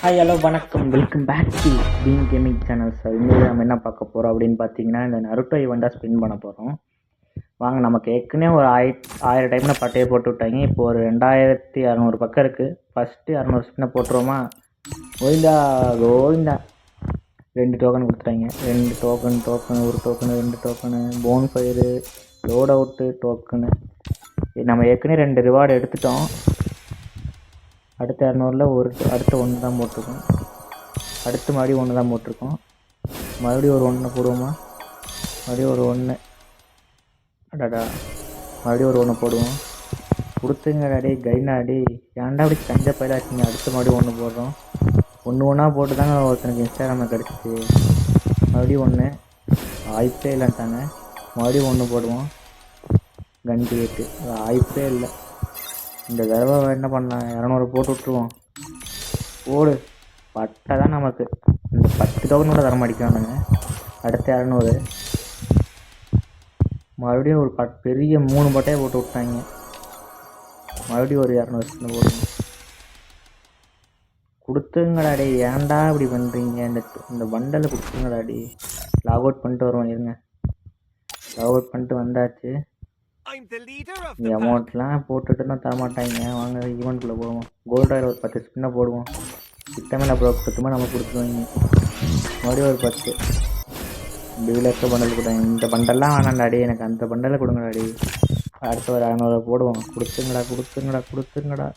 Hi hello வணக்கம், welcome back to பீங் gaming channel. Sir இன்றைக்கி நம்ம என்ன பார்க்க போகிறோம் அப்படின்னு பார்த்தீங்கன்னா, இந்த நருட்டோ ஈவெண்ட்டாக ஸ்பின் பண்ண போகிறோம். வாங்க, நமக்கு ஏற்கனவே ஒரு 1000 டைமில் பட்டையை போட்டு விட்டாங்க. இப்போ ஒரு 2600 பக்கம் இருக்குது. ஃபஸ்ட்டு 200 ஸ்பின்னை போட்டுருவோமா? கோவிந்தா கோவிந்தா. 2 டோக்கன் கொடுத்துட்டாங்க. 2 டோக்கன், ஒரு token, 2 token, phone fire, load out token. நம்ம ஏற்கனவே 2 ரிவார்டு எடுத்துட்டோம். அடுத்த 200ல் அடுத்த 1 தான் போட்டிருக்கோம். அடுத்து மறுபடியும் 1 தான் போட்டிருக்கோம். மறுபடியும் ஒரு 1 போடுவோமா? மறுபடியும் ஒரு 1. அடாடா, மறுபடியும் ஒரு 1 போடுவோம். கொடுத்துங்க டாடி, கைனாடி. ஏன்டா அப்படி கஞ்ச பயிலாச்சிங்க? அடுத்து மறுபடியும் 1 போடுறோம். ஒன்றா போட்டு தாங்க ஒருத்தனுக்கு இன்ஸ்டாகிராமில் கிடச்சிச்சு. மறுபடியும் 1. வாய்ப்பே இல்லைன்ட்டாங்க. மறுபடியும் 1 போடுவோம். கன் கிரியேட்டு வாய்ப்பே இல்லை. இந்த தடவை என்ன பண்ணலாம்? 200 போட்டு விட்ருவோம். ஓடு, பட்டை தான் நமக்கு. இந்த 10 டோக்கன் கூட தர மாட்டேங்கிறானுங்க. அடுத்த 200. மறுபடியும் ஒரு பெரிய 3 பட்டையை போட்டு விட்டாங்க. மறுபடியும் ஒரு 200 போடுங்க. கொடுத்துங்கடாடி, ஏன்டா இப்படி பண்ணுறீங்க? இந்த பண்டலை கொடுத்துங்கடாடி. லாக் அவுட் பண்ணிட்டு வருவோம். இருங்க, லாக் அவுட் பண்ணிட்டு வந்தாச்சு. இந்த அமௌண்ட்லாம் போட்டுட்டு தான் தரமாட்டாங்க. வாங்க ஈவெண்ட்குள்ளே போடுவோம். கோல்ட் ராயல் ஒரு 10 ஸ்பின்னை போடுவோம். சித்தமே நான் கொடுத்துமா நம்ம கொடுத்துருவாங்க. மறுபடியும் ஒரு 10 டீலர்க்கு பண்டல் கொடுங்க. இந்த பண்டல்லாம் வேணாண்டாடி, எனக்கு அந்த பண்டலை கொடுங்கடாடி. அடுத்த ஒரு 200 போடுவோம். கொடுத்துங்கடா.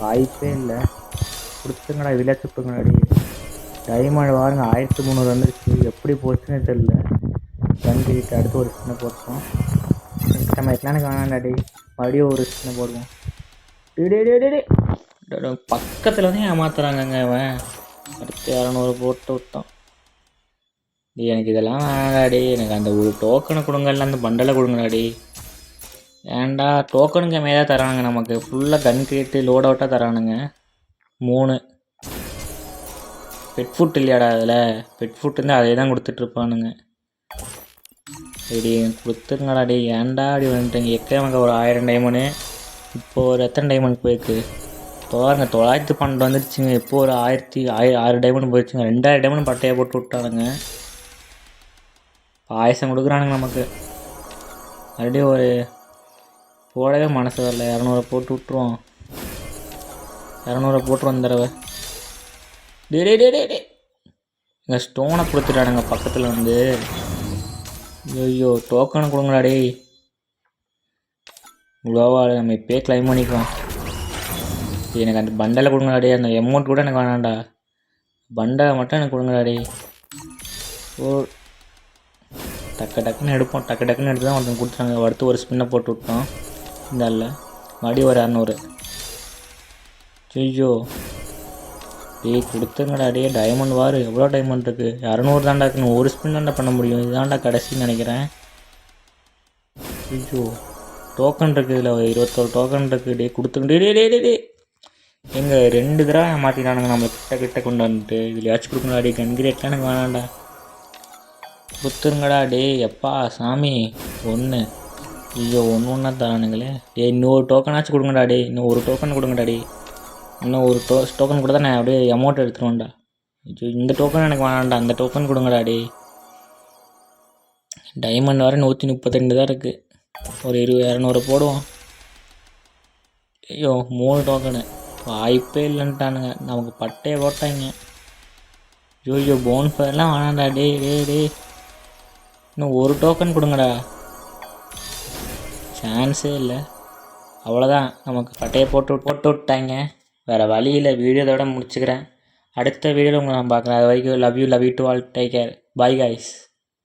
வாய்ப்பே இல்லை. கொடுத்துங்கடா, இதில் சுட்டுங்கடாடி. டைமண்ட் வாருங்க, 1300 வந்துருச்சு. எப்படி போச்சுன்னு தெரியல. கண்டிட்டு அடுத்து ஒரு ஸ்பின்னை போட்டோம். நம்ம எத்தனானுக்கு வேணாண்டாடி. மறுபடியும் ஒரு ஸ்பின்னை போடுவோம். பக்கத்தில் வந்து ஏமாத்துறாங்கங்க அவன். அடுத்து 200 போட்டு விட்டோம். எனக்கு இதெல்லாம் வேணாடாடி, எனக்கு அந்த ஒரு டோக்கனை கொடுங்க, இல்லை அந்த பண்டலை கொடுங்கடாடி. ஏன்டா டோக்கனுக்கு மேலே தரானுங்க நமக்கு. ஃபுல்லாக கன் கிரியேட்டு லோட் அவுட்டாக தரானுங்க. 3 பெட் ஃபுட் இல்லையாடா அதில்? பெட் ஃபுட் இருந்தால் அதே தான் கொடுத்துட்ருப்பானுங்க. ரெடி கொடுத்துருங்கடாடி. ஏன்டா அப்படி வந்துட்டேங்க? நமக்கு ஒரு 1000 டைமண்டு. இப்போது ஒரு எத்தனை டைமண்ட் போயிருக்கு தோறுங்க? 912 வந்துடுச்சுங்க. இப்போது ஒரு 6 டைமண்ட் போயிடுச்சுங்க. 2000 டைமண்ட் பட்டையை போட்டு விட்டானுங்க. பாயசம் கொடுக்குறானுங்க நமக்கு. மறுபடியும் ஒரு போடவே மனசு வரல. 200 போட்டு விட்ருவோம். 200 போட்டுருவோம் இந்த தடவை. டே இங்கே ஸ்டோனை கொடுத்துட்டானுங்க பக்கத்தில் வந்து. ஐயோ, டோக்கனை கொடுங்கடாடி. குளோவால் நம்ம இப்போயே கிளைம் பண்ணிக்கலாம். எனக்கு அந்த பண்டலை கொடுங்கடாடி. அந்த அமௌண்ட் கூட எனக்கு வேணாண்டா, பண்டலை மட்டும் எனக்கு கொடுங்கடாடி. ஓ, டக்குன்னு எடுப்போம். டக்குன்னு எடுத்து தான் ஒருத்தன் கொடுத்தாங்க. அடுத்து ஒரு ஸ்பின்னை போட்டு விட்டோம். இந்த இல்லை மறுபடியும் ஒரு 200. ஐயோ கொடுத்துங்கடாடே. டைமண்ட் வாரு. எவ்வளோ டைமண்ட் இருக்குது? 200 தாண்டா இருக்குன்னு. ஒரு ஸ்பின் தாண்டா பண்ண முடியும். இதுதான்டா கடைசின்னு நினைக்கிறேன். ஐயோ, டோக்கன் இருக்குது இதில். 21 டோக்கன் இருக்குது. கொடுத்துக்கிட்டே எங்கள் 2 தடவை மாற்றினானுங்க நம்ம கிட்ட கொண்டு வந்துட்டு. இதில் ஏதாச்சும் கொடுக்கணும்டாடி. கன்கிரேட்லாம் எனக்கு வேணாண்டா. கொடுத்துருங்கடா டே. எப்பா சாமி 1. ஐயோ, ஒன்றா தரானுங்களே. இன்னொரு டோக்கனாச்சும் கொடுங்கடாடி. இன்னும் ஒரு டோக்கன் கொடுங்கடாடி. இன்னும் ஒரு டோக்கன் கூட தான் நான் அப்படியே அமௌண்ட் எடுத்துருவேன்டா. இந்த டோக்கன் எனக்கு வேணாண்டா, அந்த டோக்கன் கொடுங்கடாடி. டைமண்ட் வர 132 தான் இருக்குது. ஒரு 200 போடுவோம். ஐயோ, 3 டோக்கனு. வாய்ப்பே இல்லைன்ட்டானுங்க நமக்கு. பட்டையை போட்டாங்க. ஐயோ, போன் ஃபயர்லாம் வேணாண்டா. டே. இன்னும் ஒரு டோக்கன் கொடுங்கடா. சான்ஸே இல்லை. அவ்வளோதான், நமக்கு பட்டையை போட்டு விட்டாங்க. வேறு வழியில் வீடியோதோட முடிச்சுக்கிறேன். அடுத்த வீடியோவில் உங்களை நான் பார்க்குறேன். அது வரைக்கும் love you to all. Take care. Bye guys.